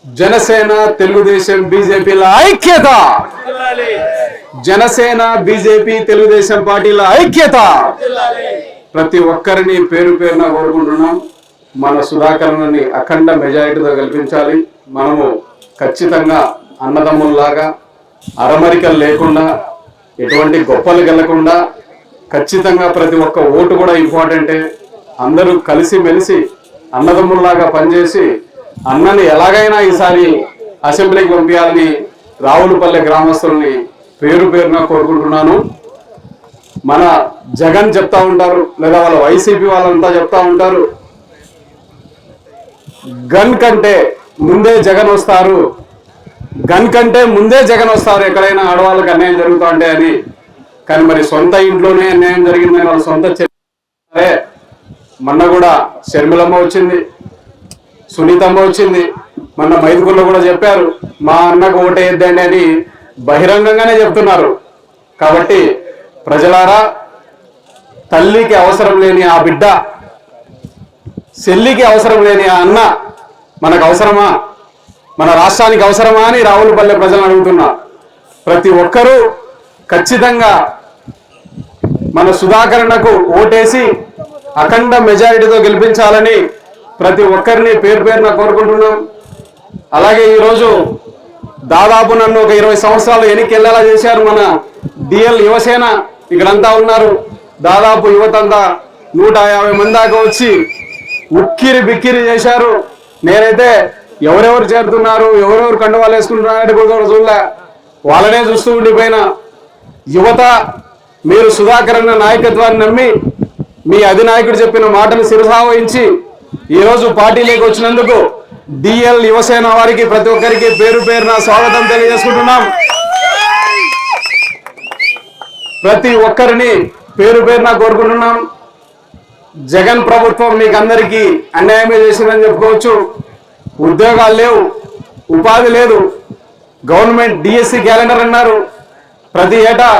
జనసేన తెలుగుదేశం బీజేపీల ఐక్యత, జనసేన బీజేపీ తెలుగుదేశం పార్టీల ఐక్యత. ప్రతి ఒక్కరిని పేరు పేరున కోరుకుంటున్నాం. మన సుధాకరన్ని అఖండ మెజారిటీతో గెలిపించాలి. మనము ఖచ్చితంగా అన్నదమ్ముల్లాగా అరమరికలు లేకుండా, ఎటువంటి గొప్పలు గెలకుండా ఖచ్చితంగా ప్రతి ఒక్క ఓటు కూడా ఇంపార్టెంటే. అందరూ కలిసి మెలిసి అన్నదమ్ముల్లాగా పనిచేసి అన్నని ఎలాగైనా ఈసారి అసెంబ్లీకి పంపించాలని రావులపల్లె గ్రామస్తుల్ని పేరు పేరున కోరుకుంటున్నాను. మన జగన్ చెప్తా ఉంటారు, లేదా వాళ్ళ వైసీపీ వాళ్ళంతా చెప్తా ఉంటారు, గన్ కంటే ముందే జగన్ వస్తారు, గన్ కంటే ముందే జగన్ వస్తారు ఎక్కడైనా ఆడవాళ్ళకి అన్యాయం జరుగుతూ ఉంటే అని. కానీ మరి సొంత ఇంట్లోనే అన్యాయం జరిగిందని వాళ్ళ సొంత సరే, మొన్న కూడా షర్మిలమ్మ వచ్చింది, సునీతమ్మ వచ్చింది, మొన్న మైదుగుల్లో కూడా చెప్పారు మా అన్నకు ఓటేద్దండి అని బహిరంగంగానే చెప్తున్నారు. కాబట్టి ప్రజలారా, తల్లికి అవసరం లేని ఆ బిడ్డ, చెల్లికి అవసరం లేని ఆ అన్న మనకు అవసరమా, మన రాష్ట్రానికి అవసరమా అని రావులపల్లె ప్రజలను అడుగుతున్నా. ప్రతి ఒక్కరూ ఖచ్చితంగా మన సుధాకరన్నకు ఓటేసి అఖండ మెజారిటీతో గెలిపించాలని ప్రతి ఒక్కరిని పేరు పేరున కోరుకుంటున్నాం. అలాగే ఈరోజు దాదాపు నన్ను ఒక 20 సంవత్సరాలు వెనక్కి చేశారు మన డిఎల్ యువసేన. ఇక్కడంతా ఉన్నారు, దాదాపు యువతంతా 150 మంది దాకా వచ్చి ఉక్కిరి బిక్కిరి చేశారు. నేనైతే ఎవరెవరు చేరుతున్నారు, ఎవరెవరు కండువాలు వేసుకుంటున్నారు కూడా చూడలే, వాళ్ళనే చూస్తూ ఉండిపోయిన. యువత, మీరు సుధాకరన్న నాయకత్వాన్ని నమ్మి మీ అధినాయకుడు చెప్పిన మాటను శిరసావహించి ఈరోజు పార్టీలోకి వచ్చినందుకు డిఎల్ యువసేన వారికి ప్రతి ఒక్కరికి పేరు పేరున స్వాగతం తెలియజేసుకుంటున్నాం. ప్రతి ఒక్కరిని పేరు పేరున కోరుకుంటున్నాం. జగన్ ప్రభుత్వం మీకు అందరికీ అన్యాయమే చేసిందని చెప్పుకోవచ్చు. ఉద్యోగాలు లేవు, ఉపాధి లేదు, గవర్నమెంట్ డిఎస్సి క్యాలెండర్ అన్నారు, ప్రతి ఏటా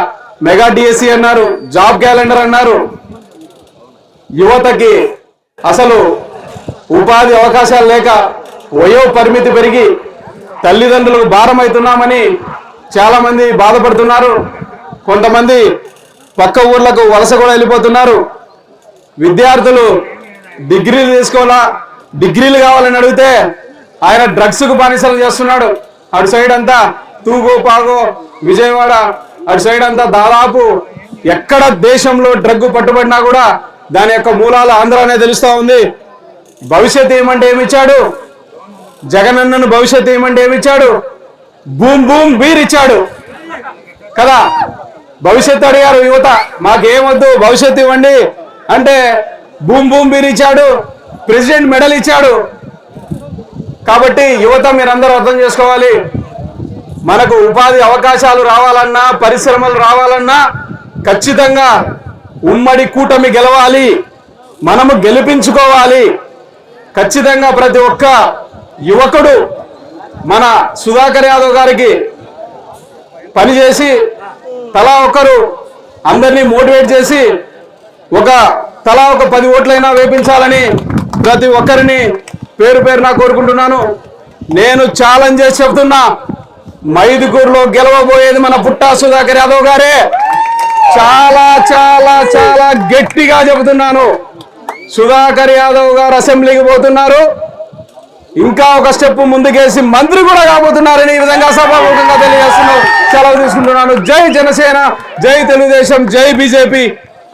మెగా డిఎస్సి అన్నారు, జాబ్ క్యాలెండర్ అన్నారు. యువతకి అసలు ఉపాధి అవకాశాలు లేక వయో పరిమితి పెరిగి తల్లిదండ్రులకు భారం అవుతున్నామని చాలా మంది బాధపడుతున్నారు. కొంతమంది పక్క ఊర్లకు వలస కూడా వెళ్ళిపోతున్నారు. విద్యార్థులు డిగ్రీలు తీసుకోవాలా, డిగ్రీలు కావాలని అడిగితే ఆయన డ్రగ్స్కు బానిసలు చేస్తున్నాడు. అటు సైడ్ అంతా తూగో పాగో విజయవాడ అటు సైడ్ అంతా దాదాపు ఎక్కడ దేశంలో డ్రగ్ పట్టుబడినా కూడా దాని యొక్క మూలాలు ఆంధ్రానే తెలుస్తూ ఉంది. భవిష్యత్తు ఏమంటే ఏమిచ్చాడు జగనన్నను, భవిష్యత్తు ఏమంటే ఏమిచ్చాడు, బూమ్ బూమ్ బీర్ ఇచ్చాడు కదా. భవిష్యత్తు అడిగారు యువత, మాకేమొద్దు భవిష్యత్తు ఇవ్వండి అంటే బూమ్ బూమ్ బీర్ ఇచ్చాడు, ప్రెసిడెంట్ మెడల్ ఇచ్చాడు. కాబట్టి యువత మీరందరూ అర్థం చేసుకోవాలి, మనకు ఉపాధి అవకాశాలు రావాలన్నా, పరిశ్రమలు రావాలన్నా ఖచ్చితంగా ఉమ్మడి కూటమి గెలవాలి, మనము గెలిపించుకోవాలి. ఖచ్చితంగా ప్రతి ఒక్క యువకుడు మన సుధాకర్ యాదవ్ గారికి పనిచేసి తలా ఒకరు అందరినీ మోటివేట్ చేసి తలా ఒక 10 ఓట్లైనా వేపించాలని ప్రతి ఒక్కరిని పేరు పేరున కోరుకుంటున్నాను. నేను ఛాలెంజ్ చేసి చెప్తున్నా, మైదుకూరులో గెలవబోయేది మన పుట్టా సుధాకర్ యాదవ్ గారే. చాలా చాలా చాలా గట్టిగా చెబుతున్నాను. సుధాకర్ యాదవ్ గారు అసెంబ్లీకి పోతున్నారు, ఇంకా ఒక స్టెప్ ముందుకేసి మంత్రి కూడా కాబోతున్నారని ఈ విధంగా సభాముఖంగా తెలియజేస్తున్నాను. సెలవు తీసుకుంటున్నాను. జై జనసేన, జై తెలుగుదేశం, జై బీజేపీ.